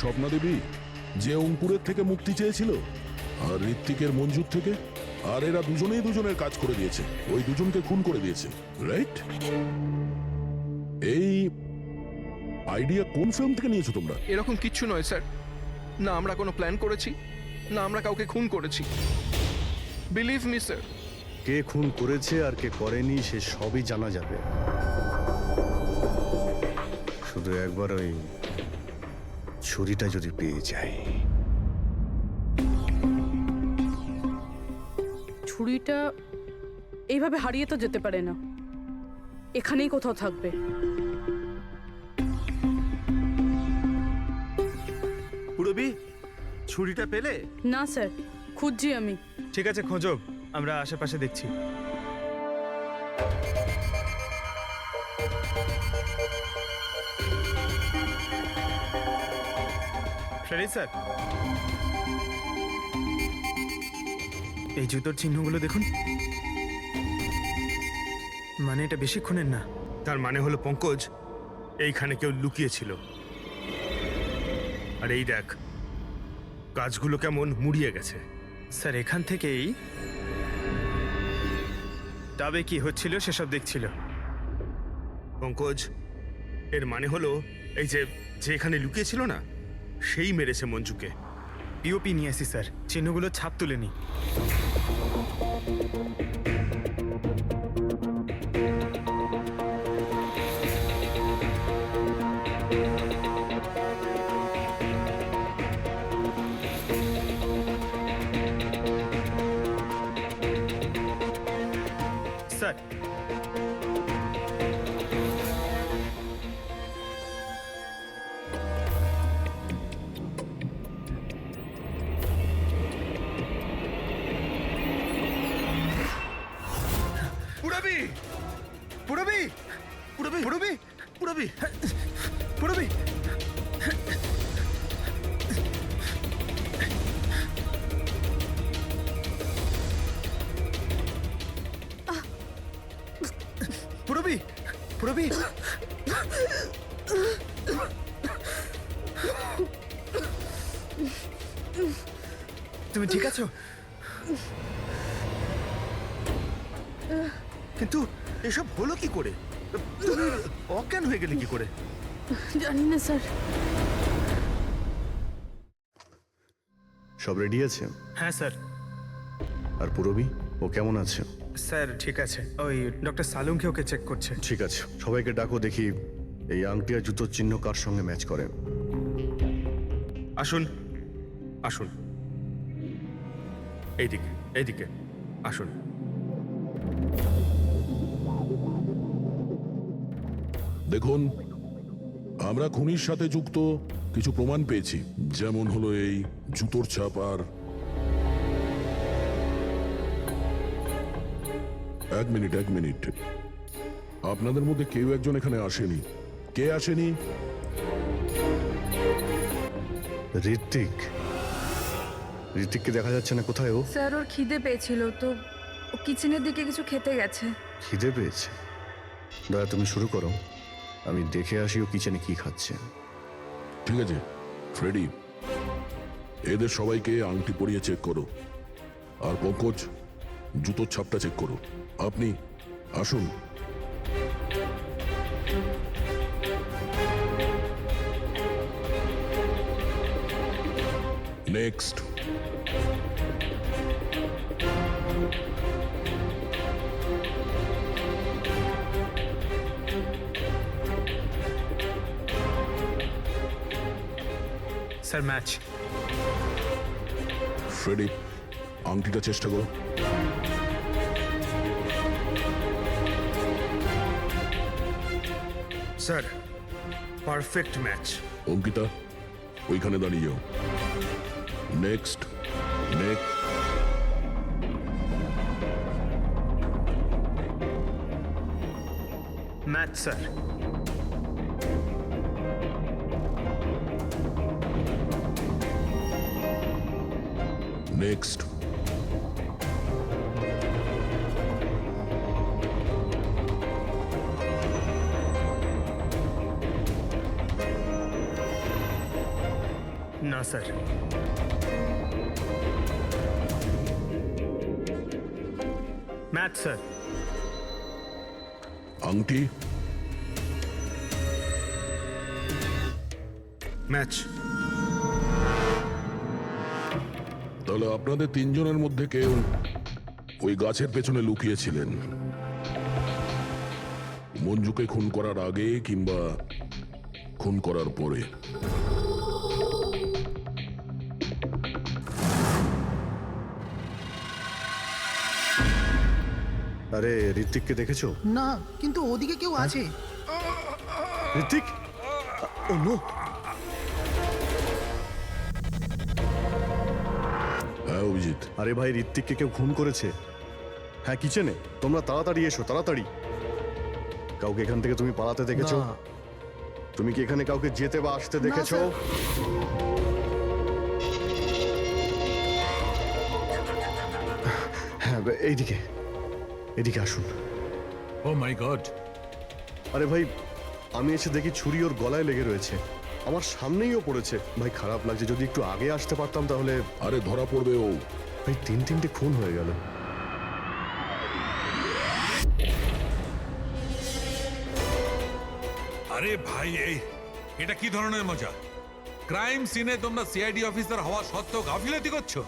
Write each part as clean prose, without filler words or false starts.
স্বপ্না দেবী যে অঙ্কুরের থেকে মুক্তি চেয়েছিল, আর ঋত্বিকের মঞ্জুর থেকে, আর এরা দুজনেই দুজনের কাজ করে দিয়েছে, ওই দুজনকে খুন করে দিয়েছে, রাইট? এই আইডিয়া কোন ফিল্ম থেকে নিয়েছো তোমরা? এরকম কিচ্ছু নয় স্যার। না আমরা কোনো প্ল্যান করেছি, না আমরা কাউকে খুন করেছি। Believe me sir. কে খুন করেছে আর কে করেনি সে সবই জানা যাবে। শুধু একবার ওই ছুরিটা যদি পেয়ে যাই। ছুরিটা এইভাবে হারিয়ে তো যেতে পারে না, এখানেই কোথাও থাকবে। পুরবি, ছুরিটা পেলে? না স্যার, খুঁজছি আমি। ঠিক আছে, খোঁজো, আমরা আশেপাশে দেখছি। ফ্রেডি স্যার, এই জুতোর চিহ্নগুলো দেখুন। মানে এটা বেশিক্ষণের না। তার মানে হলো পঙ্কজ এইখানে কেউ লুকিয়েছিল। আর এই দেখ, গাছগুলো কেমন মুড়িয়ে গেছে। স্যার এখান থেকেই তবে কি হচ্ছিল সেসব দেখছিল। পঙ্কজ, এর মানে হলো এই যে এখানে লুকিয়েছিল না, সেই মেরেছে মঞ্জুকে। পিওপি নিয়ে আসি স্যার, চিহ্নগুলো ছাপ তুলেনি। স্যার পুরবি, পুরবি, পুরবি, পুরবি, পুরবি, পুরবি। পুরবি, পুরবি। তুমি ঠিক আছো? কিন্তু এসব হলো কি করে? তুমি অজ্ঞান হয়ে গেলে কি করে? জানি না স্যার। সব রেডি আছে? হ্যাঁ স্যার। আর পুরবি, ও কেমন আছে? স্যার ঠিক আছে, ওই ডক্টর সালুংকে ওকে চেক করছে। ঠিক আছে, সবাইকে ডাকো, দেখি এই আংটি আর জুতোর চিহ্ন কার সঙ্গে ম্যাচ করে। আসুন, আসুন, এইদিকে, এইদিকে আসুন। দেখুন, আমরা খুনির সাথে যুক্ত কিছু প্রমাণ পেয়েছি, যেমন হলো এই জুতোর ছাপ। আর এক মিনিট, আপনাদের মধ্যে কেউ একজন এখানে আসেনি। কে আসেনি? ঋত্বিক। ঋত্বিককে দেখা যাচ্ছে না, কোথায় ও? স্যার ওর খিদে পেয়েছিল তো ও কিচেনের দিকে কিছু খেতে গেছে। খিদে পেয়েছে? দয়া, তুমি শুরু করো, আমি দেখে আসি ও কিচেনে কি খাচ্ছে। ঠিক আছে ফ্রেডি, এদের সবাইকে আংটি পরিয়ে চেক করো। আর পঙ্কজ, জুতোর ছাপটা চেক করো। আপনি আসুন। নেক্সট। Sir match. ফ্রেডি, আংটিটা চেষ্টা করো। Sir, perfect match. অঙ্কিতা, ওইখানে দাঁড়িয়ে যাও। নেক্সট। Match sir. নেক্সট। না স্যার। Math sir. আংটি? ম্যাচ। তাহলে আপনাদের তিনজনের মধ্যে কেউ ওই গাছের পেছনে লুকিয়েছিলেন, মঞ্জুকে খুন করার আগে কিংবা খুন করার পরে। আরে ঋত্বিককে দেখেছো? না, কিন্তু ওদিকে কেউ আছে। ঋত্বিক, ও নো! হ্যাঁ অভিজিৎ, আরে ভাই, ঋত্বিককে কেউ খুন করেছে। হ্যাঁ, কিচেনে। তোমরা তাড়াতাড়ি এসো, তাড়াতাড়ি। কাউকে এখান থেকে তুমি পালাতে দেখেছো? না। তুমি কি এখানে কাউকে যেতে বা আসতে দেখেছো? স্যার। হ্যাঁ, এইদিকে, এদিকে আসুন। ও মাই গড! আরে ভাই, আমি এসে দেখি ছুরি ওর গলায় লেগে রয়েছে, আমার সামনেইও পড়েছে। ভাই খারাপ লাগছে, যদি একটু আগে আসতে পারতাম তাহলে। আরে ধরা পড়বে ও। ভাই তিনটে খুন হয়ে গেল। আরে ভাই, এটা কি ধরনের মজা? ক্রাইম সিনে তোমরা সিআইডি অফিসার হওয়া সত্ত্বেও গাফিলতি করছো।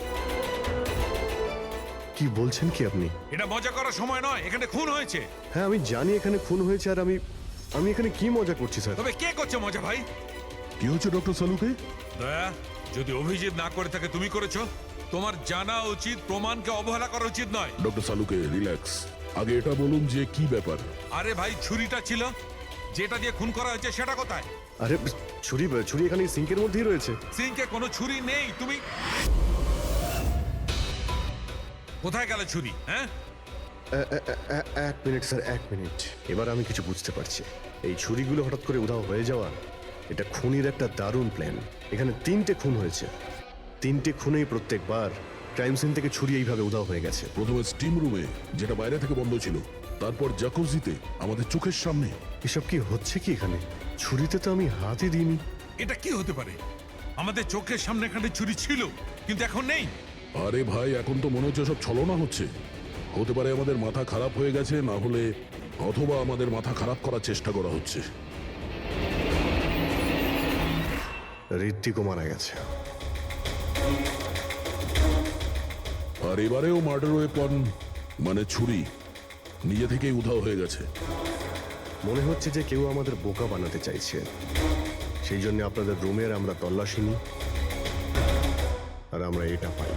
কি বলছেন কি আপনি? এটা মজা করার সময় নয়, এখানে খুন হয়েছে। হ্যাঁ আমি জানি এখানে খুন হয়েছে, আর আমি এখানে কি মজা করছি স্যার? তবে কে করছে মজা ভাই? কি হচ্ছে ডক্টর সালুকে? দয়া, যদি অভিজিৎ না করে থাকে তুমি করেছো। তোমার জানা উচিত প্রমাণকে অবহেলা করা উচিত নয়। ডক্টর সালুকে রিল্যাক্স, আগে এটা বলুন যে কি ব্যাপার। আরে ভাই, ছুরিটা ছিল, যেটা দিয়ে খুন করা হয়েছে সেটা কোথায়? আরে ছুরি এখানে সিঙ্কের মধ্যেই রয়েছে। সিঙ্কে কোনো ছুরি নেই। তুমি কোথায় গেল ছুরি? হ্যাঁ, এক মিনিট স্যার, এক মিনিট। এবার আমি কিছু বুঝতে পারছি। এই ছুরিগুলো হঠাৎ করে উধাও হয়ে যাওয়া, এটা খুনির একটা দারুণ প্ল্যান। এখানে 3টে খুন হয়েছে, 3টে খুনেই প্রত্যেকবার ক্রাইম সিন থেকে ছুরি এইভাবে উধাও হয়ে গেছে। প্রথমে স্টিম রুমে, যেটা বাইরে থেকে বন্ধ ছিল, তারপর জাকুজিতে, আমাদের চোখের সামনে। এসব কি হচ্ছে কি এখানে? ছুরিতে তো আমি হাতই দিইনি। এটা কি হতে পারে? আমাদের চোখের সামনে এখানে ছুরি ছিল, কিন্তু এখন নেই। আরে ভাই, এখন তো মনে হচ্ছে সব ছলনা হচ্ছে। হতে পারে আমাদের মাথা খারাপ হয়ে গেছে, না হলে অথবা আমাদের মাথা খারাপ করার চেষ্টা করা হচ্ছে। ঋত্বিকও মারা গেছে। আর এবারেও মার্ডার ওয়েপন মানে ছুরি নিজে থেকেই উধাও হয়ে গেছে। মনে হচ্ছে যে কেউ আমাদের বোকা বানাতে চাইছে। সেই জন্য আপনাদের রুমের আমরা তল্লাশি নিই, আর আমরা এটা পাই।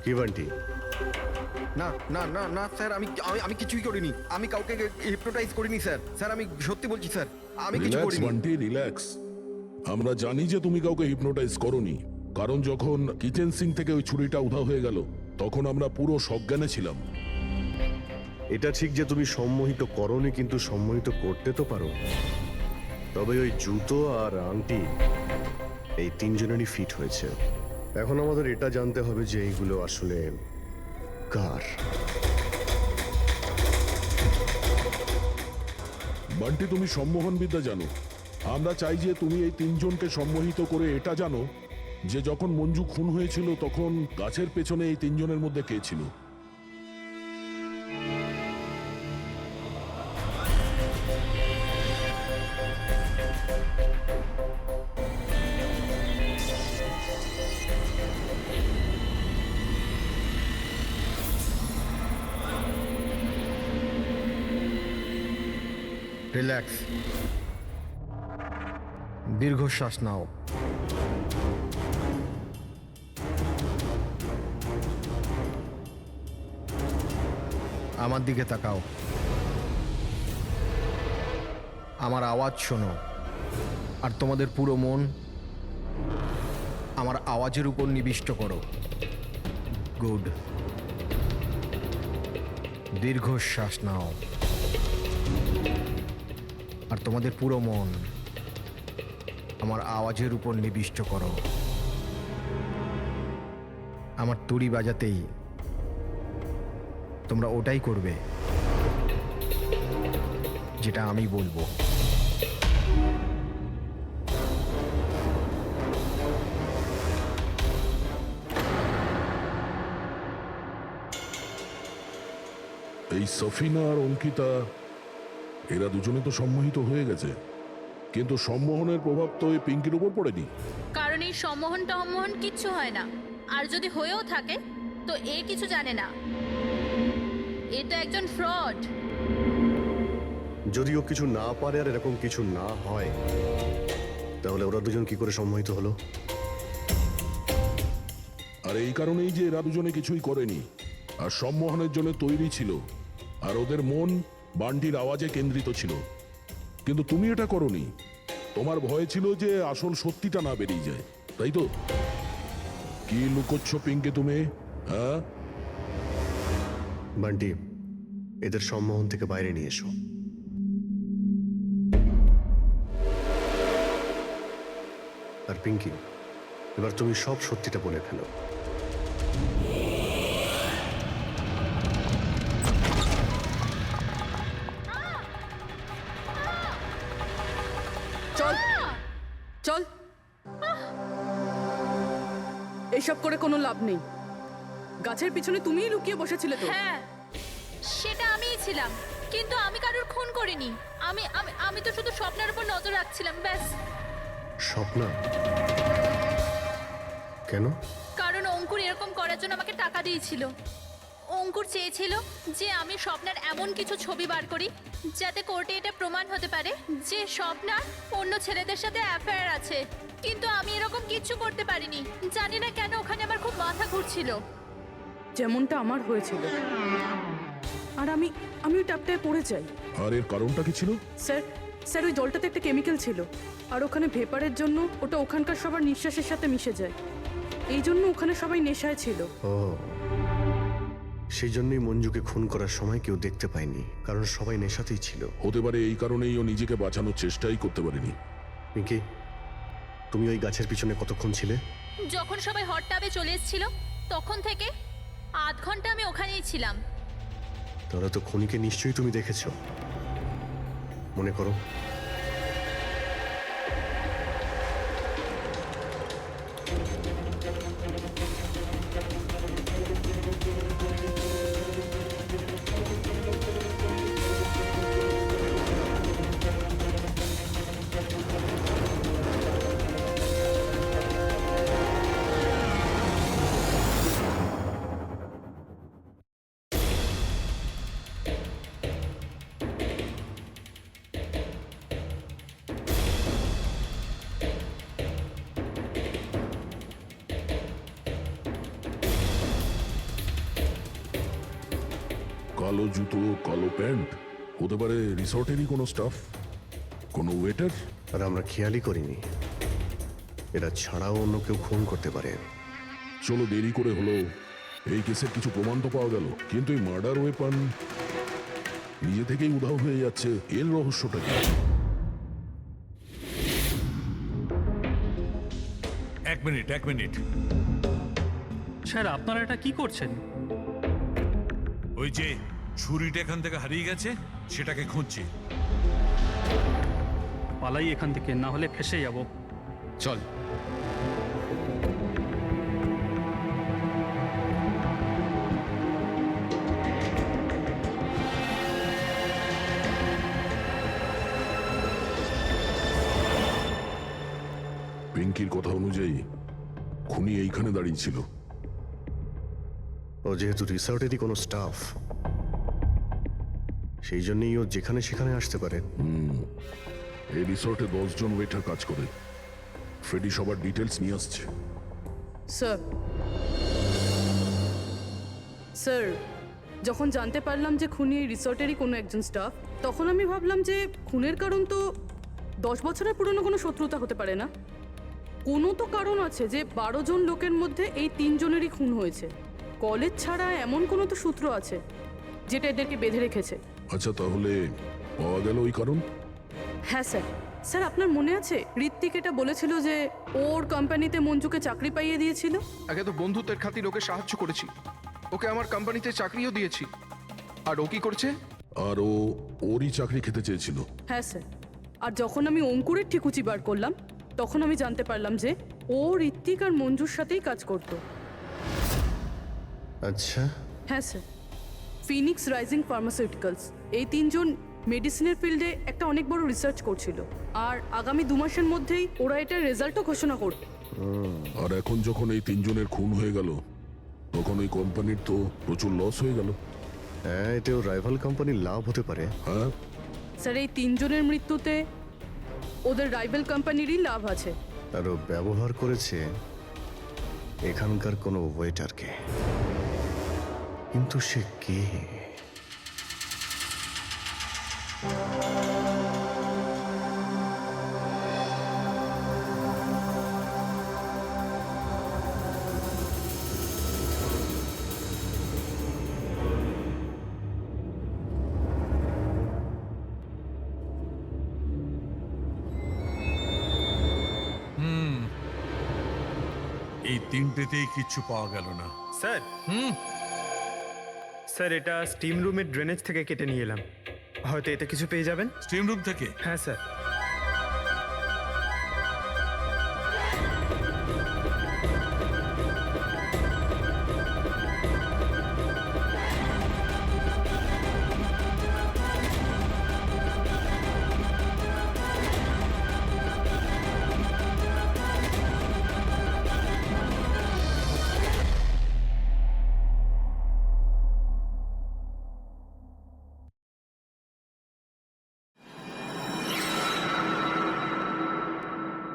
কি বান্টি? না না না না স্যার, আমি আমি আমি কিছুই করিনি। আমি কাউকে হিপনোটাইজ করিনি স্যার। স্যার আমি সত্যি বলছি স্যার, আমি কিছু রিল্যাক্স করিনি। বান্টি, রিল্যাক্স। আমরা জানি যে তুমি কাউকে হিপনোটাইজ করোনি, কারণ যখন কিচেন সিং থেকে ওই ছুরিটা উধাও হয়ে গেল তখন আমরা পুরো সজ্ঞানে ছিলাম। এটা ঠিক যে তুমি সম্মোহিত করনি, কিন্তু সম্মোহিত করতে তো পারো। তবে ওই জুতো আর আংটি এই 3জনেরই ফিট হয়েছে। এখন আমাদের এটা জানতে হবে যে এইগুলো আসলে কার। বান্টি, তুমি সম্মোহন বিদ্যা জানো। আমরা চাই যে তুমি এই 3জনকে সম্মোহিত করে এটা জানো যে যখন মঞ্জু খুন হয়েছিল তখন গাছের পেছনে এই 3জনের মধ্যে কে ছিল। রিল্যাক্স, দীর্ঘশ্বাস নাও। আমার দিকে তাকাও, আমার আওয়াজ শোনো, আর তোমাদের পুরো মন আমার আওয়াজের উপর নিবিষ্ট করো। গুড। দীর্ঘশ্বাস নাও, আর তোমাদের পুরো মন আমার আওয়াজের উপর নিবিষ্ট করো। আমার তুড়ি বাজাতেই তোমরা ওটাই করবে। যেটা আমি বলবো। এই সফিনা আর অঙ্কিতা এরা দুজনে তো সম্মোহিত হয়ে গেছে, কিন্তু সম্মোহনের প্রভাব তো এই পিঙ্কির উপর পড়েনি। কারণ এই সম্মোহন টম্মোহন কিচ্ছু হয় না, আর যদি হয়েও থাকে তো এ কিছু জানে না। এ তো একজন ফ্রড। যদিও কিছু না পারে আর এরকম কিছু না হয়, তাহলে ওরা দুজন কি করে সম্মোহিত হলো? আর এই কারণেই যে এরা দুজনে কিছুই করেনি, আর সম্মোহনের জন্য তৈরি ছিল, আর ওদের মন বান্টির আওয়াজে কেন্দ্রিত ছিল। কিন্তু তুমি এটা করনি, তোমার ভয় ছিল যে আসল সত্যিটা না বেরিয়ে যায়, তাই তো? কি লুকোচ্ছ পিঙ্কি তুমি, হ্যাঁ? বান্টি, এদের সম্মোহন থেকে বাইরে নিয়ে এসো। আর পিঙ্কি, এবার তুমি সব সত্যিটা বলে ফেলো। চল চল, এইসব করে কোনো লাভ নেই। গাছের পিছনে তুমিই লুকিয়ে বসেছিলে তো। হ্যাঁ, সেটা আমিই ছিলাম, কিন্তু আমি কারোর খুন করিনি। আমি আমি আমি তো শুধু স্বপ্নের উপর নজর রাখছিলাম, ব্যাস। স্বপ্না? কেন? কারণ অঙ্কুর এরকম করার জন্য আমাকে টাকা দিয়েছিল। অঙ্কুর চেয়েছিল যে আমি স্বপ্নার এমন কিছু ছবি বার করি যাতে কোর্টে এটা প্রমাণ হতে পারে যে স্বপ্নার অন্য ছেলেদের সাথে অ্যাফেয়ার আছে। কিন্তু আমি এরকম কিচ্ছু করতে পারিনি। জানি না কেন ওখানে আমার খুব মাথা ঘুরছিল। যেমনটা আমার হয়েছিল। আর আমি ওই ট্যাপটায় পড়ে যাই। আর এর কারণটা কি ছিল? স্যার ওই জলটাতে একটা কেমিক্যাল ছিল, আর ওখানে ভেপারের জন্য ওটা ওখানকার সবার নিঃশ্বাসের সাথে মিশে যায়। এই জন্য ওখানে সবাই নেশায় ছিল। ও, সেই জন্যই মঞ্জুকে খুন করার সময় কেউ দেখতে পায়নি, কারণ সবাই নেশাতেই ছিল। হতে পারে এই কারণেই ও নিজেকে বাঁচানোর চেষ্টাই করতে পারেনি। পিঙ্কি, তুমি ওই গাছের পিছনে কতক্ষণ ছিলে? যখন সবাই হট টাবে চলে এসেছিল তখন থেকে আধ ঘন্টা আমি ওখানেই ছিলাম। তাহলে তো খুনিকে নিশ্চয়ই তুমি দেখেছো, মনে করো। কালো জুতো, কালো প্যান্ট, হতে পারে রিসর্টেরই কোনো স্টাফ, কোনো ওয়েটার। আর আমরা খেয়ালই করিনি এরা ছাড়াও অন্য কেউ খুন করতে পারে। চলো, দেরি করে হলো, এই কেসের কিছু প্রমাণ তো পাওয়া গেল, কিন্তু এই মার্ডার ওয়েপন নিজে থেকেই উধাও হয়ে যাচ্ছে। এর রহস্যটা কি? এক মিনিট। স্যার, আপনারা এটা কি করছেন? ওই যে ছুরিটা এখান থেকে হারিয়ে গেছে, সেটাকে খুঁজছি। পালাই এখান থেকে, না হলে ফেসে যাব। চল। পিঙ্কির কথা অনুযায়ী খুনি এইখানে দাঁড়িয়ে ছিল। ও যেহেতু রিসর্টেরই কোনো স্টাফ, সেই জন্যই ও যেখানে সেখানে আসতে পারে। এই রিসর্টে 10 জন ওয়েটার কাজ করে। ফ্রেডি সবার ডিটেলস নিয়ে আসছে। স্যার, যখন জানতে পারলাম যে খুনি এই রিসর্টেরই কোনো একজন স্টাফ, তখন আমি ভাবলাম যে খুনের কারণ তো 10 বছরের পুরনো কোনো শত্রুতা হতে পারে না। কোনো তো কারণ আছে যে 12 জন লোকের মধ্যে এই 3 জনেরই খুন হয়েছে। কলেজ ছাড়া এমন কোনো তো সূত্র আছে যেটা এদেরকে বেঁধে রেখেছে। আচ্ছা, তাহলে পাওয়া গেল ওই কারণ? হ্যাঁ স্যার, আপনার মনে আছে ঋত্বিক এটা বলেছিল যে ওর কোম্পানিতে মঞ্জুকে চাকরি পাইয়ে দিয়েছিল? আগে তো বন্ধুত্বের খাতির ওকে সাহায্য করেছি, ওকে আমার কোম্পানিতে চাকরিও দিয়েছি। আর ও কি করছে? আর ওরই চাকরি খেতে চেয়েছিল। হ্যাঁ স্যার, আর যখন আমি অঙ্কুরের ঠিকুচি বার করলাম তখন আমি জানতে পারলাম যে ও ঋত্বিক আর মঞ্জুর সাথেই কাজ করতো। আচ্ছা, হ্যাঁ স্যার, ফিনিক্স রাইজিং ফার্মাসিউটিক্যালস এই তিনজন মেডিসিনের ফিল্ডে একটা অনেক বড় রিসার্চ করছিল, আর আগামী 2 মাসের মধ্যেই ওরা এটার রেজাল্টও ঘোষণা করবে। আর এখন যখন এই তিনজনের খুন হয়ে গেল তখন ওই কোম্পানির তো প্রচুর লস হয়ে গেল। হ্যাঁ, এতেও রাইভাল কোম্পানির লাভ হতে পারে। হ্যাঁ, স্যার এই তিনজনের মৃত্যুতে ওদের রাইভাল কোম্পানিরই লাভ আছে। আর ও ব্যবহার করেছে এখানকার কোনো ওয়েটারকে। কিন্তু সে কে? এই তিনটেতেই কিচ্ছু পাওয়া গেল না। স্যার, স্যার এটা স্টিম রুমের ড্রেনেজ থেকে কেটে নিয়ে এলাম, হয়তো এতে কিছু পেয়ে যাবেন। স্টিম রুম থেকে? হ্যাঁ স্যার।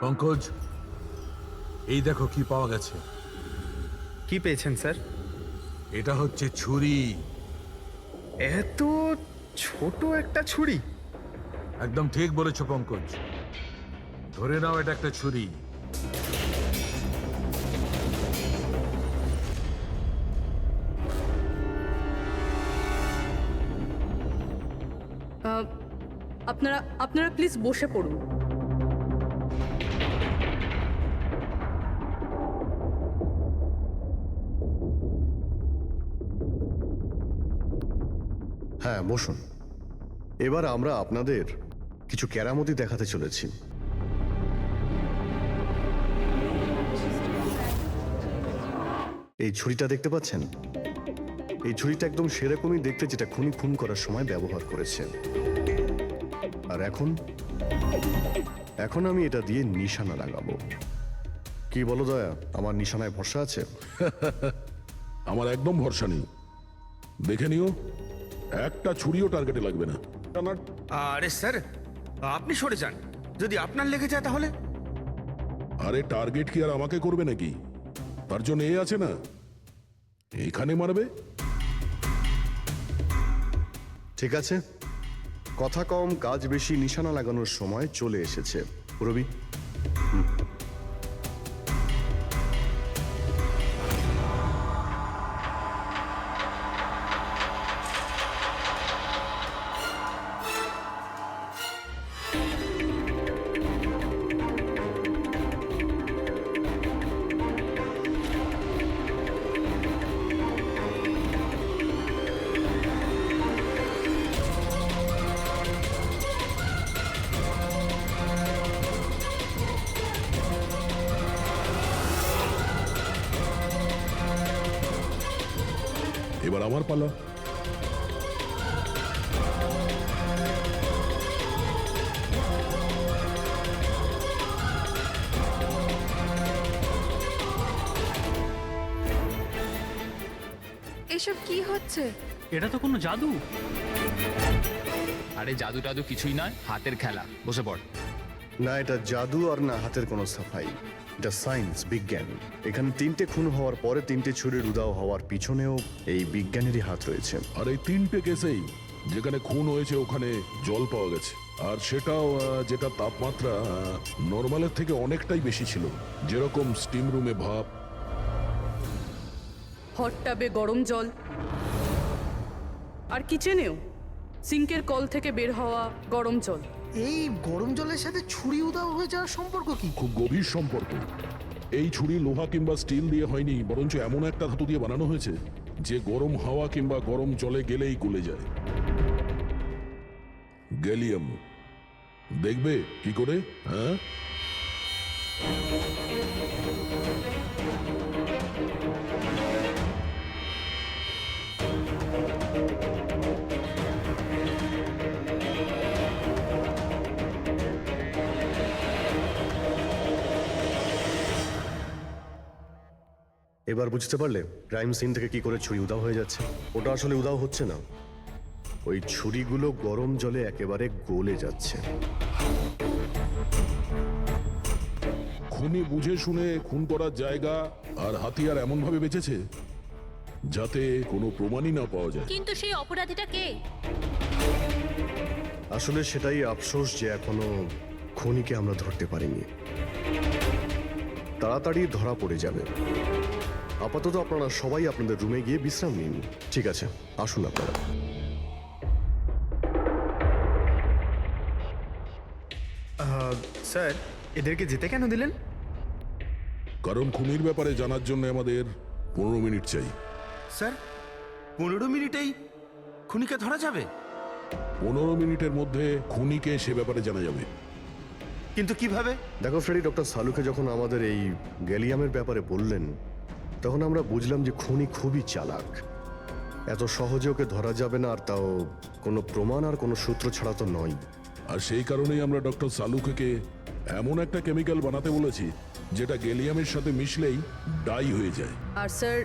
পঙ্কজ, এই দেখো কি পাওয়া গেছে। কি পেয়েছেন স্যার? এটা হচ্ছে ছুরি। এত ছোট একটা ছুরি? একদম ঠিক বলেছো পঙ্কজ, ধরে নাও এটা একটা ছুরি। আপনারা প্লিজ বসে পড়ুন। হ্যাঁ, বসুন। এবার আমরা আপনাদের কিছু কেরামতি দেখাতে চলেছি। এই ছুরিটা দেখতে পাচ্ছেন? এই ছুরিটা একদম সেরকমই দেখতে যেটা খুনি খুন করার সময় ব্যবহার করেছে। আর এখন আমি এটা দিয়ে নিশানা লাগাবো। কি বলো দয়া, আমার নিশানায় ভরসা আছে? আমার একদম ভরসা নেই। দেখে নিও, একটা ছুরিও টার্গেটে লাগবে না। আরে স্যার, আপনি সরে যান, যদি আপনার লেগে যায় তাহলে? আরে টার্গেট কি আর আমাকে করবে নাকি? তার জন্য এ আছে না, এখানে মারবে। ঠিক আছে, কথা কম কাজ বেশি, নিশানা লাগানোর সময় চলে এসেছে। রবি, এবার আমার পালা। এসব কি হচ্ছে? এটা তো কোনো জাদু। আরে জাদু টাদু কিছুই নয়, হাতের খেলা। বসে পড়। না এটা জাদু আর না হাতের কোনো সাফাই, এটা সায়েন্স, বিজ্ঞান। এখানে 3টে খুন হওয়ার পরে 3টে ছুরির উদাও হওয়ার পিছনেও এই বিজ্ঞানেরই হাত রয়েছে। আর এই 3টে কেসেই যেখানে খুন হয়েছে ওখানে জল পাওয়া গেছে, আর সেটাও যেটা তাপমাত্রা নর্মালের থেকে অনেকটাই বেশি ছিল। যেরকম স্টিম রুমে ভাপ, হট টাবে গরম জল, আর কিচেনেও সিঙ্কের কল থেকে বের হওয়া গরম জল। এই গরম জলের সাথে ছুরি উধাও হয়ে যাওয়ার সম্পর্ক কি? খুব গভীর সম্পর্ক। এই ছুরি লোহা কিংবা স্টিল দিয়ে হয়নি, বরঞ্চ এমন একটা ধাতু দিয়ে বানানো হয়েছে যে গরম হাওয়া কিংবা গরম জলে গেলেই গলে যায়। গ্যালিয়াম দেখবে কি করে? হ্যাঁ, এবার বুঝতে পারলে ক্রাইম সিন থেকে কি করে ছুরি উধাও হয়ে যাচ্ছে? ওটা আসলে উধাও হচ্ছে না, ওই ছুরিগুলো গরম জলে একেবারে গলে যাচ্ছে। খুনি বুঝে শুনে খুন করার জায়গা আর হাতিয়ার এমন ভাবে বেঁচেছে যাতে কোনো প্রমাণই না পাওয়া যায়। কিন্তু সেই অপরাধীটা কে? আসলে সেটাই আফসোস যে এখনো খুনিকে আমরা ধরতে পারিনি। তাড়াতাড়ি ধরা পড়ে যাবে। আপাতত আপনারা সবাই আপনাদের রুমে গিয়ে বিশ্রাম নিন। ঠিক আছে, আসুন আপনারা। স্যার, এদেরকে যেতে কেন দিলেন? কারণ খুনির ব্যাপারে জানার জন্য আমাদের 15 মিনিট চাই। স্যার 15 মিনিটেই খুনিকে ধরা যাবে? 15 মিনিটের মধ্যে খুনিকে সে ব্যাপারে জানা যাবে। কিন্তু কিভাবে? দেখো ফ্রেডি, ডক্টর সালুকে যখন আমাদের এই গ্যালিয়ামের ব্যাপারে বললেন তখন আমরা বুঝলাম যে খুনি খুবই চালাক। এত সহজে ওকে ধরা যাবে না, আর তাও কোনো প্রমাণ আর কোনো সূত্র ছাড়া তো নয়। আর সেই কারণেই আমরা ডক্টর সালুকে এমন একটা কেমিক্যাল বানাতে বলেছি যেটা গ্যালিয়ামের সাথে মিশলেই ডাই হয়ে যায়। আর স্যার,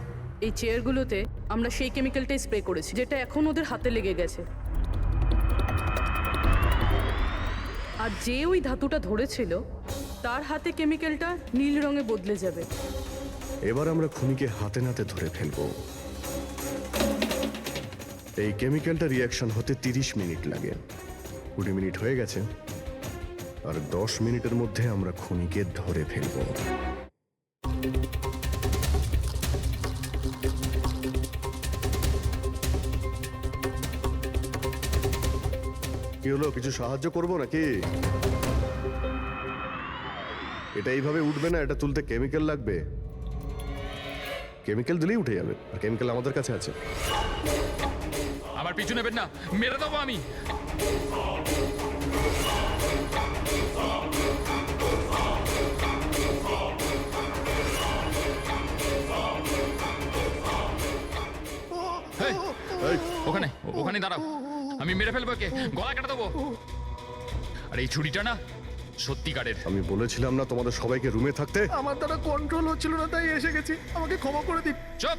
এই চেয়ারগুলোতে আমরা সেই কেমিক্যালটাই স্প্রে করেছি যেটা এখন ওদের হাতে লেগে গেছে। আর যে ওই ধাতুটা ধরেছিল তার হাতে কেমিক্যালটা নীল রঙে বদলে যাবে। এবার আমরা খুনিকে হাতে নাতে ধরে ফেলবো। এই কেমিক্যালটা রিয়াকশন হতে 30 মিনিট লাগে। 20 মিনিট হয়ে গেছে, আর 10 মিনিটের মধ্যে আমরা খুনিকে ধরে ফেলবো। কি হলো, কিছু সাহায্য করবো নাকি? এটা এইভাবে উঠবে না, এটা তুলতে কেমিক্যাল লাগবে। কেমিক্যাল দিলেই উঠে যাবে, আর কেমিক্যাল আমাদের কাছে আছে। আমার পিছু নেবেন না, মেরে দেবো আমি। এই, ওখানে ওখানে দাঁড়াও, আমি মেরে ফেলবো, কে গলা কেটে দেবো। আর এই ছুরিটা না সত্যিকারের। আমি বলেছিলাম না তোমাদের সবাইকে রুমে থাকতে? আমার দ্বারা কন্ট্রোল হচ্ছিল না, তাই এসে গেছি। আমাকে ক্ষমা করে দিন। চুপ,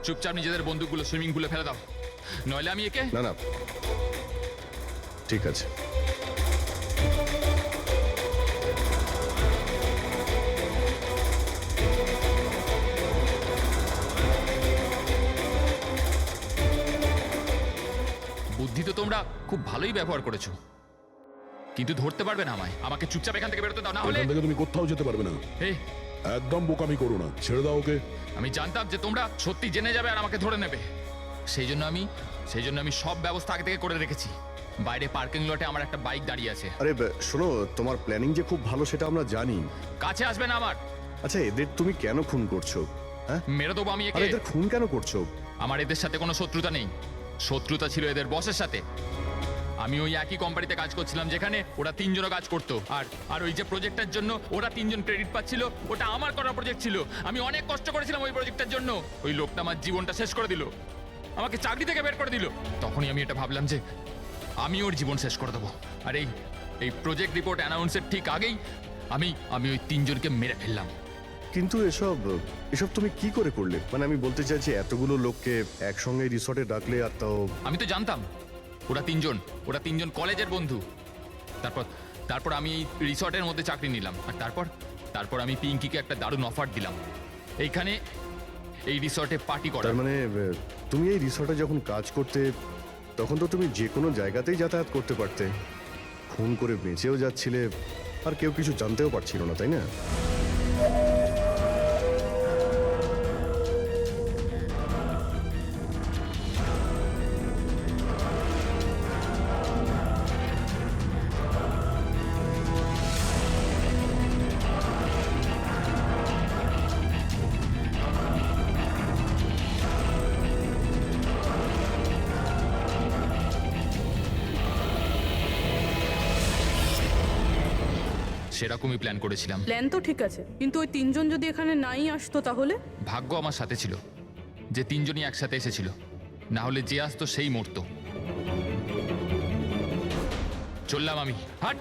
চুপচাপ নিজেদের বন্দুকগুলো সুইমিং পুলে ফেলে দাও, নইলে আমি একে। না না, ঠিক আছে। বুদ্ধি তো তোমরা খুব ভালোই ব্যবহার করেছো, কিন্তু ধরতে পারবে না আমায়। আমাকে চুপচাপ এখান থেকে বেরোতে দাও, না হলে। এখান থেকে তুমি কোথাও যেতে পারবে না। এই, একদম বোকামি করো না, ছেড়ে দাও ওকে। আমি জানতাম যে তোমরা সত্যি জেনে যাবে আর আমাকে ধরে নেবে। সেই জন্য আমি সব ব্যবস্থা আগে থেকে করে রেখেছি। বাইরে পার্কিং লটে আমার একটা বাইক দাঁড়িয়ে আছে। আরে শোনো, তোমার প্ল্যানিং যে খুব ভালো সেটা আমরা জানি। কাছে আসবে না আমার। আচ্ছা, এদের তুমি কেন খুন করছো? হ্যাঁ, মেরে দেবো আমি আর একে। এদের খুন কেন করছো? আমার এদের সাথে কোনো শত্রুতা নেই, শত্রুতা ছিল এদের বসের সাথে। আমি ওই একই কোম্পানিতে কাজ করছিলাম যেখানে ওরা 3 জনও কাজ করতো। আর ওই যে প্রজেক্টের জন্য ওরা 3 জন ক্রেডিট পাচ্ছিল, ওটা আমার করা প্রজেক্ট ছিল। আমি অনেক কষ্ট করেছিলাম ওই প্রজেক্টের জন্য। ওই লোকটা আমার জীবনটা শেষ করে দিল, আমাকে চাকরি থেকে বের করে দিল। তখনই আমি এটা ভাবলাম যে আমি ওর জীবন শেষ করে দেবো। আর এই প্রজেক্ট রিপোর্ট অ্যানাউন্সের ঠিক আগেই আমি ওই 3 জনকে মেরে ফেললাম। কিন্তু এসব তুমি কি করে করলে? মানে আমি বলতে চাইছি, এতগুলো লোককে একসঙ্গে রিসর্টে ডাকলে, আর তাও। আমি তো জানতাম ওরা 3 জন কলেজের বন্ধু। তারপর আমি এই রিসর্টের মধ্যে চাকরি নিলাম। আর তারপর আমি পিঙ্কিকে একটা দারুণ অফার দিলাম, এইখানে এই রিসর্টে পার্টি করার। তার মানে তুমি এই রিসর্টে যখন কাজ করতে তখন তো তুমি যে কোনো জায়গাতেই যাতায়াত করতে পারতে। খুন করে বেঁচেও যাচ্ছিলে, আর কেউ কিছু জানতেও পারছিল না, তাই না? সেরকমই প্ল্যান করেছিলাম। প্ল্যান তো ঠিক আছে, কিন্তু ওই তিনজন যদি এখানে নাই আসতো তাহলে? ভাগ্য আমার সাথে ছিল যে তিনজনই একসাথে এসেছিল, না হলে যে আসতো সেই মরতো। চললাম আমি, হাট।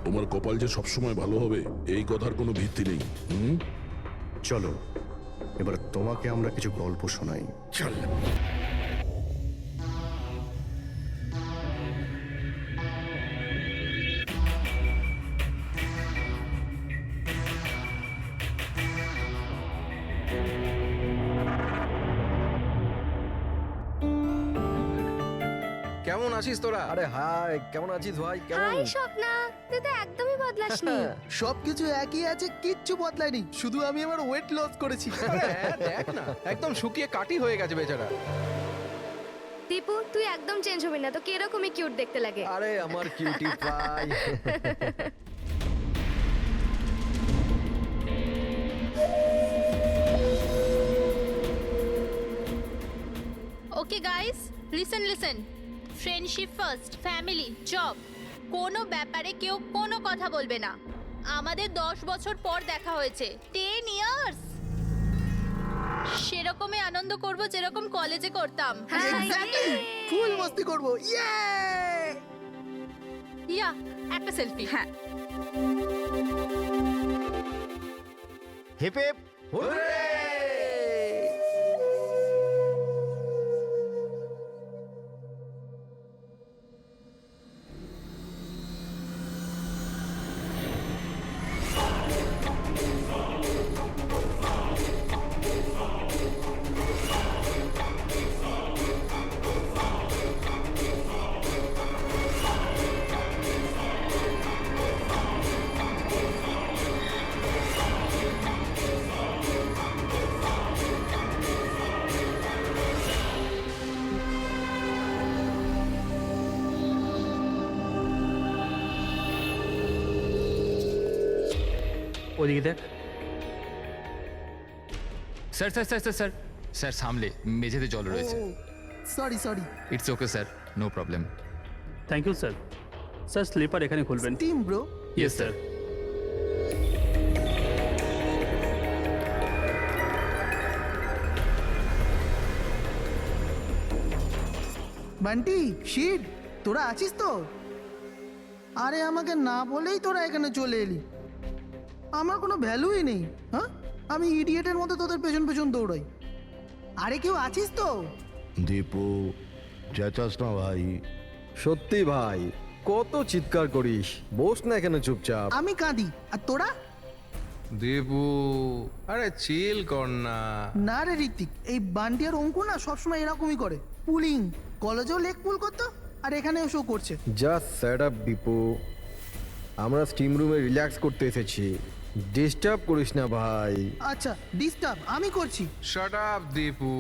তোমার কপাল যে সবসময় ভালো হবে এই কথার কোনো ভিত্তি নেই। হুম, চলো এবার তোমাকে আমরা কিছু গল্প শোনাই। চল। কেমন আছিস তোরা? আরে হাই, কেমন আছিস ভাই? কেমন? স্বপ্না, তুই তো একদমই বদলাসনি। সবকিছু একই আছে, কিচ্ছু বদলায়নি, শুধু আমি আমার ওয়েট লস করেছি। হ্যাঁ, দেখ না, একদম শুকিয়ে কাটি হয়ে গেছে বেচারা। দীপু, তুই একদম চেঞ্জ হবি না, তোকে এরকমই কিউট দেখতে লাগে। আরে আমার cutie pie. Okay guys, listen. Friendship first, family, job, কোনো ব্যাপারে কেউ কোনো কথা বলবে না। আমাদের 10 বছর পর দেখা হয়েছে, 10 ইয়ার্স। সেরকমই আনন্দ করব যেরকম কলেজে করতাম। ফুল মস্তি করবো, ইয়ে! ইয়া, একটা সেলফি। হ্যাঁ, হিপ হিপ হুররে! ওদিকে দেখ। Sir sir sir sir sir sir সামলে, মেঝেতে জল রয়েছে। Sorry. It's okay sir, no problem. Thank you sir. Sir slipper এখানে খুলবেন। Team bro. Yes sir. Bunty, shit, তোরা আছিস তো? আরে আমাকে না বলেই তোরা এখানে চলে এলি। আমার কোনো ভ্যালুই নেই। হ্যাঁ, আমি ইডিয়েটের মতো তোদের পেছন পেছন দৌড়াই। আরে কেউ আছিস তো? দীপু, চেঁচাস না ভাই। সত্যি ভাই, কত চিৎকার করিস? বস না এখানে চুপচাপ। আমি কাঁদি আর তোরা? দেবু, আরে চিল কর না। না রে ঋত্বিক, এই বান্টি আর অঙ্কু না সবসময় এরকমই করে। পুলিং, কলেজেও লেগ পুল করতো আর এখানে এসেও করছে। জাস্ট সেট আপ দীপু, আমরা স্টিম রুমে রিল্যাক্স করতে এসেছি, ডিস্টার্ব করিস না ভাই। আচ্ছা, ডিস্টার্ব আমি করছি। Shut up Dipu.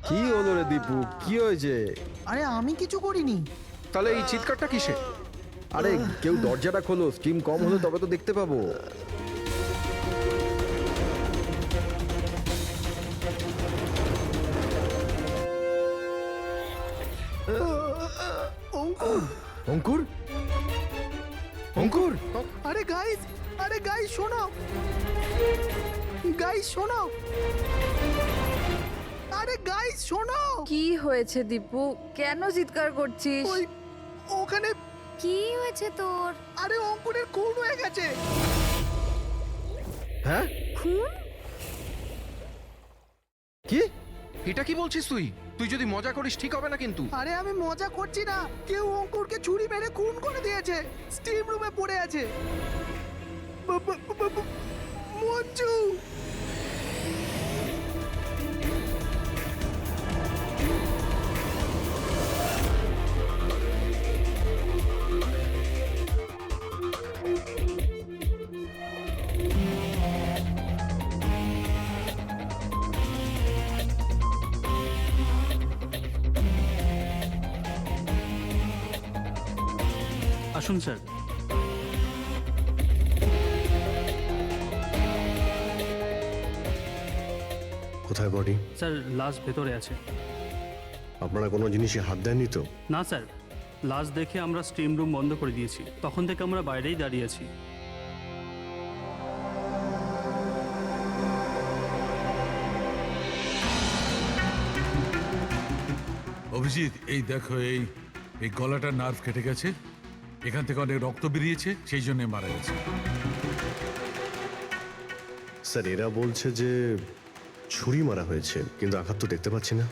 কি হলো রে দীপু, কি হয়েছে? আরে আমি কিছু করিনি। তাহলে এই চিৎকারটা কিসে? আরে কেউ দরজাটা খোলো, স্টিম কম হলে তবে তো দেখতে পাবো। অঙ্কুর, অঙ্কুর, অঙ্কুর! আরে গাইস শোনো, আরে গাইস শোনো। কি হয়েছে দীপু? কেন চিৎকার করছিস? ওই ওখানে কি হয়েছে তোর? আরে অঙ্কুরের খুন হয়ে গেছে। হ্যাঁ? খুন? কি? এটা কি বলছিস তুই? তুই যদি মজা করিস ঠিক হবে না কিন্তু। আরে আমি মজা করছি না, কেউ অঙ্কুরকে ছুরি মেরে খুন করে দিয়েছে, স্টিম রুমে পড়ে আছে। মঞ্জু! আসুন স্যার। কোথায় বডি? স্যার লাশ ভেতরে আছে। আপনারা কোনো জিনিসে হাত দেননি তো? না স্যার, লাশ দেখে আমরা স্টিম রুম বন্ধ করে দিয়েছি, তখন থেকে আমরা বাইরেই দাঁড়িয়ে আছি। অভিজিৎ, এই দেখো, এই এই গলাটার নার্ভ কেটে গেছে, এখান থেকে অনেক রক্ত বেরিয়েছে, সেই জন্য মারা গেছে। স্যার এরা বলছে যে ছুরি মারা হয়েছে, কিন্তু আঘাত তো দেখতে পাচ্ছি না।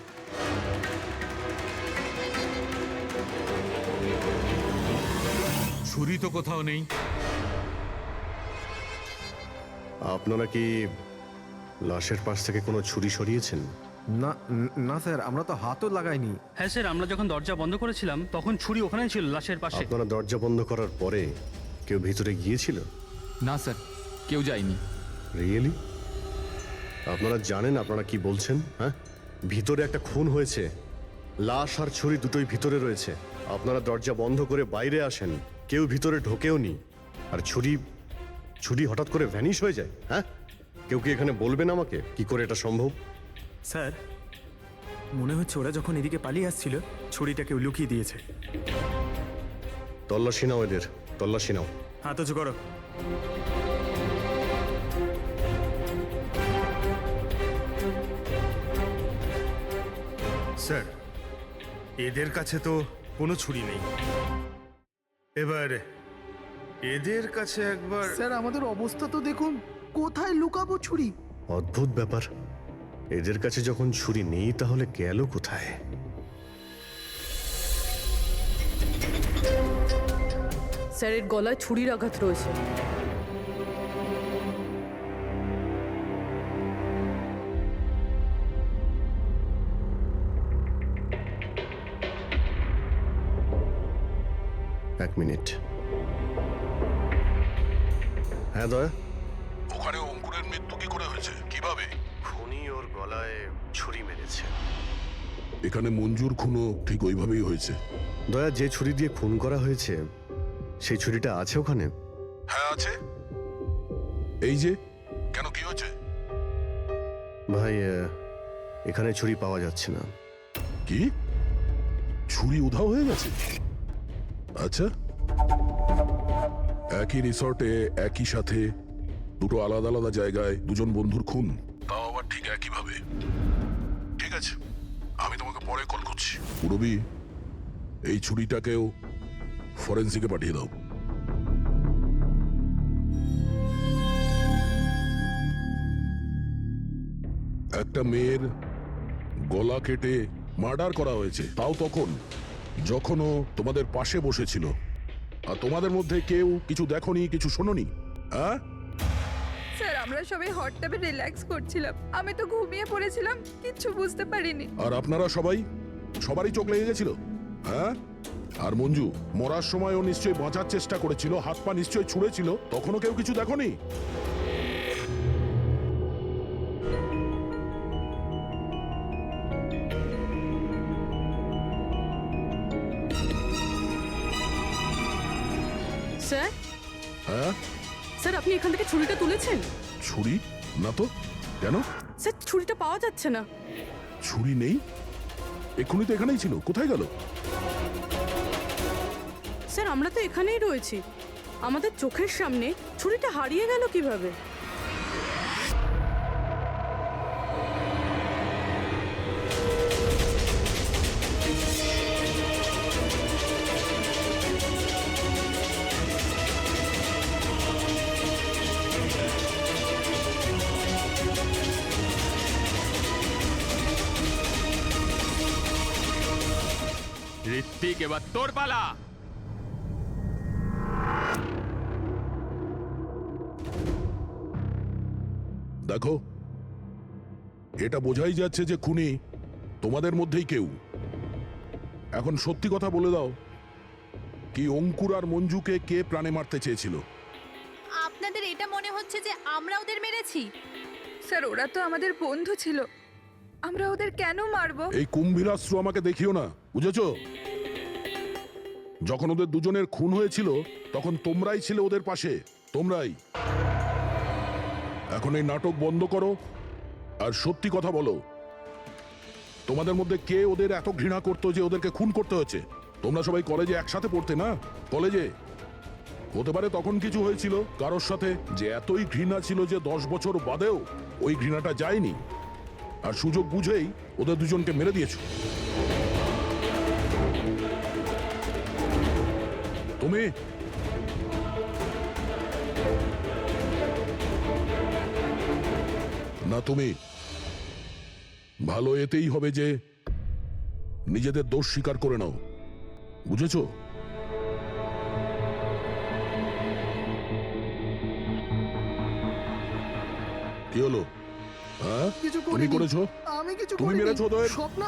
ছুরি তো কোথাও নেই। আপনারা কি লাশের পাশ থেকে কোনো ছুরি সরিয়েছেন? না না স্যার, আমরা তো হাতও লাগাইনি। হ্যাঁ স্যার, আমরা যখন দরজা বন্ধ করেছিলাম তখন ছুরি ওখানেই ছিল, লাশের পাশে। আপনারা দরজা বন্ধ করার পরে কেউ ভিতরে গিয়েছিল? না স্যার, কেউ যায়নি। রিয়েলি? আপনারা জানেন আপনারা কি বলছেন? হ্যাঁ, ভিতরে একটা খুন হয়েছে, লাশ আর ছুরি দুটোই ভিতরে রয়েছে। আপনারা দরজা বন্ধ করে বাইরে আসেন, কেউ ভিতরে ঢোকেও নি, আর ছুরি হঠাৎ করে ভ্যানিশ হয়ে যায়। হ্যাঁ, কেউ কি এখানে বলবেন আমাকে কি করে এটা সম্ভব? স্যার, মনে হচ্ছে ওরা যখন এদিকে পালিয়ে আসছিল ছুরিটা কেউ লুকিয়ে দিয়েছে। তল্লাশি নাও এদের, তল্লাশি নাও। হাত উঁচু করো। স্যার, এদের কাছে তো কোনো ছুরি নেই। এবার এদের কাছে একবার স্যার আমাদের অবস্থা তো দেখুন, কোথায় লুকাবো ছুরি? অদ্ভুত ব্যাপার, এদের কাছে যখন ছুরি নেই তাহলে গেল কোথায়? স্যারের গলায় ছুরির আঘাত রয়েছে। এক মিনিট। হ্যাঁ দয়া, ওখানে অঙ্কুরের মৃত্যু কি করে হয়েছে, কিভাবে? খুনি ওর গলায় ছুরি মেরেছে। এখানে মঞ্জুর খুনও ঠিক ওইভাবেই হয়েছে। দয়া, যে ছুরি দিয়ে খুন করা হয়েছে সেই ছুরিটা আছে ওখানে? হ্যাঁ আছে। এই যে, কেন কি হয়েছে? ভাই, এখানে ছুরি পাওয়া যাচ্ছে না। কি? ছুরি উধাও হয়ে গেছে? আচ্ছা, একই রিসর্টে একই সাথে দুটো আলাদা আলাদা জায়গায় দুজন বন্ধুর খুন, তাও আবার ঠিক একইভাবে। ঠিক আছে, আমি তোমাকে পরে কল করছি। পুরবি, এই ছুরিটাকেও ফরেন্সিকে পাঠিয়ে দাও। একটা মেয়ের গলা কেটে মার্ডার করা হয়েছে, তাও তখন যখন ও তোমাদের পাশে বসেছিল, আর তোমাদের মধ্যে কেউ কিছু দেখোনি, কিছু শোনোনি। হ্যাঁ স্যার, আমরা সবাই হট ট্যাবে রিল্যাক্স করছিলাম, আমি তো ঘুমিয়ে পড়েছিলাম, কিচ্ছু বুঝতে পারিনি। আর আপনারা সবারই চোখ লেগে গেছিল। হ্যাঁ, আর মঞ্জু মরার সময় ও নিশ্চয়ই বাঁচার চেষ্টা করেছিল, হাত পা নিশ্চয়ই ছুঁড়েছিল, তখনও কেউ কিছু দেখোনি? স্যার, হ্যাঁ, স্যার আপনি এখান থেকে ছুরিটা তুলেছেন? ছুরি না তো। কেন? স্যার ছুরিটা পাওয়া যাচ্ছে না। ছুরি নেই? এক্ষুনি তো এখানেই ছিল, কোথায় গেল? স্যার আমরা তো এখানেই রয়েছি, আমাদের চোখের সামনে ছুরিটা হারিয়ে গেল কিভাবে? ঋত্বিক, এবার তোর পালা। দেখো, এটা বোঝাই যাচ্ছে যে খুনি তোমাদের মধ্যেই কেউ। এখন সত্যি কথা বলে দাও, কি অঙ্কুর আর মঞ্জুকে কে প্রাণে মারতে চেয়েছিল? আপনাদের এটা মনে হচ্ছে যে আমরা ওদের মেরেছি? স্যার ওরা তো আমাদের বন্ধু ছিল, আমরা ওদের কেন মারবো? এই কুম্ভীরাশ্রু আমাকে দেখিও না, বুঝেছো? যখন ওদের দুজনের খুন হয়েছিল তখন তোমরাই ছিলে ওদের পাশে, তোমরাই। এখন এই নাটক বন্ধ করো আর সত্যি কথা বলো, তোমাদের মধ্যে কে ওদের এত ঘৃণা করতো যে ওদেরকে খুন করতে হয়েছে? তোমরা সবাই কলেজে একসাথে পড়তে না? কলেজে হতে পারে তখন কিছু হয়েছিল কারোর সাথে যে এতই ঘৃণা ছিল যে 10 বছর বাদেও ওই ঘৃণাটা যায়নি, আর সুযোগ বুঝেই ওদের দুজনকে মেরে দিয়েছো। তুমি না, তুমি ভালো এতেই হবে যে নিজেদের দোষ স্বীকার করে নাও, বুঝেছো? কি হলো? হ্যাঁ, কিছু তুমি করিনি। করেছো? আমি কিছু তুমি করিনি। মেরেছো ওদের? স্বপ্ন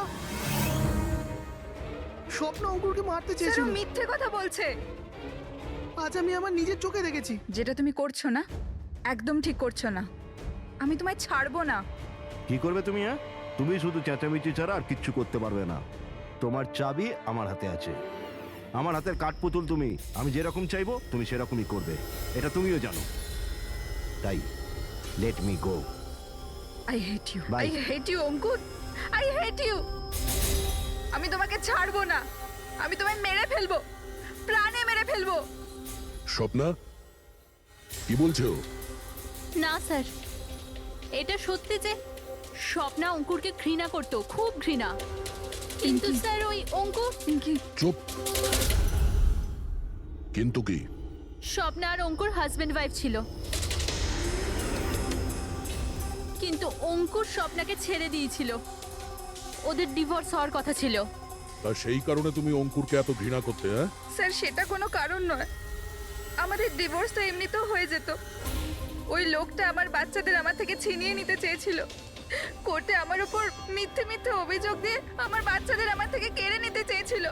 স্বপ্ন অঙ্কুরকে মারতে স্যার চেয়েছিল। ও মিথ্যে কথা বলছে। আজ আমি আমার নিজের চোখে দেখেছি। যেটা তুমি করছো না, একদম ঠিক করছো না। আমি তোমায় ছাড়বো না। কি করবে তুমি? হ্যাঁ, তুমি শুধু চেঁচামেচি ছাড়া আর কিচ্ছু করতে পারবে না। তোমার চাবি আমার হাতে আছে, আমার হাতের কাঠপুতুল তুমি। আমি যেরকম চাইবো তুমি সেরকমই করবে, এটা তুমিও জানো। তাই let me go. I hate you, Bye. I hate you Ankur, I hate you. আমি তোমাকে ছাড়বো না, আমি তোমায় মেরে ফেলবো, প্রাণে মেরে ফেলবো। স্বপ্না, কি বলছো? না স্যার, এটা সত্যি যে স্বপ্না অঙ্কুরকে ঘৃণা করতো, খুব ঘৃণা। কিন্তু স্যার ওই অঙ্কুর চুপ। কিন্তু কি? স্বপ্না আর অঙ্কুর হাজবেন্ড ওয়াইফ ছিল, কিন্তু অঙ্কুর স্বপ্নাকে ছেড়ে দিয়েছিল। ওদের ডিভোর্স হওয়ার কথা ছিল। আর সেই কারণে তুমি অঙ্কুরকে এত ঘৃণা করতে? হ্যাঁ, স্যার সেটা কোনো কারণ নয়। আমাদের ডিভোর্স তো এমনিতেও হয়ে যেত। ওই লোকটা আমার বাচ্চাদের আমার থেকে ছিনিয়ে নিতে চেয়েছিল। কোর্টে আমার উপর মিথ্যে মিথ্যে অভিযোগ দিয়ে আমার বাচ্চাদের আমার থেকে কেড়ে নিতে চেয়েছিল।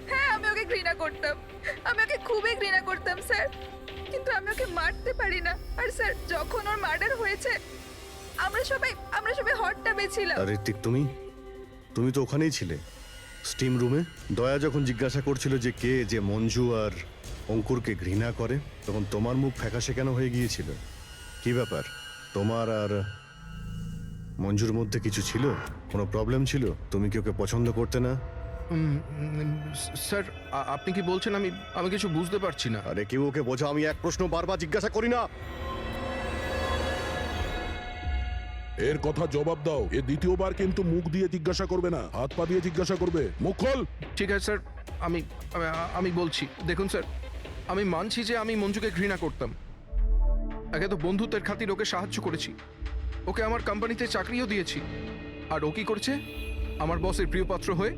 হ্যাঁ, আমি ওকে ঘৃণা করতাম, আমি ওকে খুবই ঘৃণা করতাম স্যার, কিন্তু আমি ওকে মারতে পারি না। আর স্যার যখন ওর মার্ডার হয়েছে আমরা সবাই হট টাবে ছিলাম। আর ঋত্বিক, তুমি তুমি তো ওখানেই ছিলে, স্টিম রুমে। দয়া যখন জিজ্ঞাসা করছিল যে কে যে মঞ্জু আর অঙ্কুরকে ঘৃণা করে, তখন তোমার মুখ ফ্যাকাশে কেন হয়ে গিয়েছিল? কি ব্যাপার? তোমার আর মঞ্জুর মধ্যে কিছু ছিল? কোনো প্রবলেম ছিল? তুমি কি ওকে পছন্দ করতে না? স্যার আপনি কি বলছেন? আমি কিছু বুঝতে পারছি না। আরে কেউ ওকে বোঝা, আমি এক প্রশ্ন বারবার জিজ্ঞাসা করি না। এর কথা জবাব দাও। এ দ্বিতীয়বার কিন্তু মুখ দিয়ে জিজ্ঞাসা করবে না, হাত পা দিয়ে জিজ্ঞাসা করবে। মুখ খোল। ঠিক আছে স্যার, আমি বলছি। দেখুন স্যার, আমি মানছি যে আমি মঞ্জুকে ঘৃণা করতাম। একে তো বন্ধুত্বের খাতির ওকে সাহায্য করেছি, ওকে আমার কোম্পানিতে চাকরিও দিয়েছি। আর ও কি করছে? আমার বসের প্রিয়পাত্র হয়ে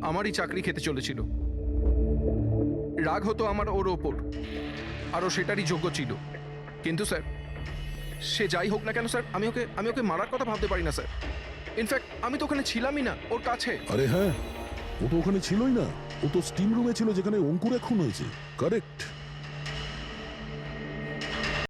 আমারই চাকরি খেতে চলেছিল। রাগ হতো আমার ওর ওপর, আর ও সেটারই যোগ্য ছিল। কিন্তু স্যার, সে যাই হোক না কেন স্যার, আমি ওকে মারার কথা ভাবতে পারি না স্যার। ইনফ্যাক্ট আমি তো ওখানে ছিলামই না, ওর কাছে। আরে হ্যাঁ, ও তো ওখানে ছিলই না, ও তো স্টিম রুমে ছিল যেখানে অঙ্কুর খুন হয়েছে। কারেক্ট।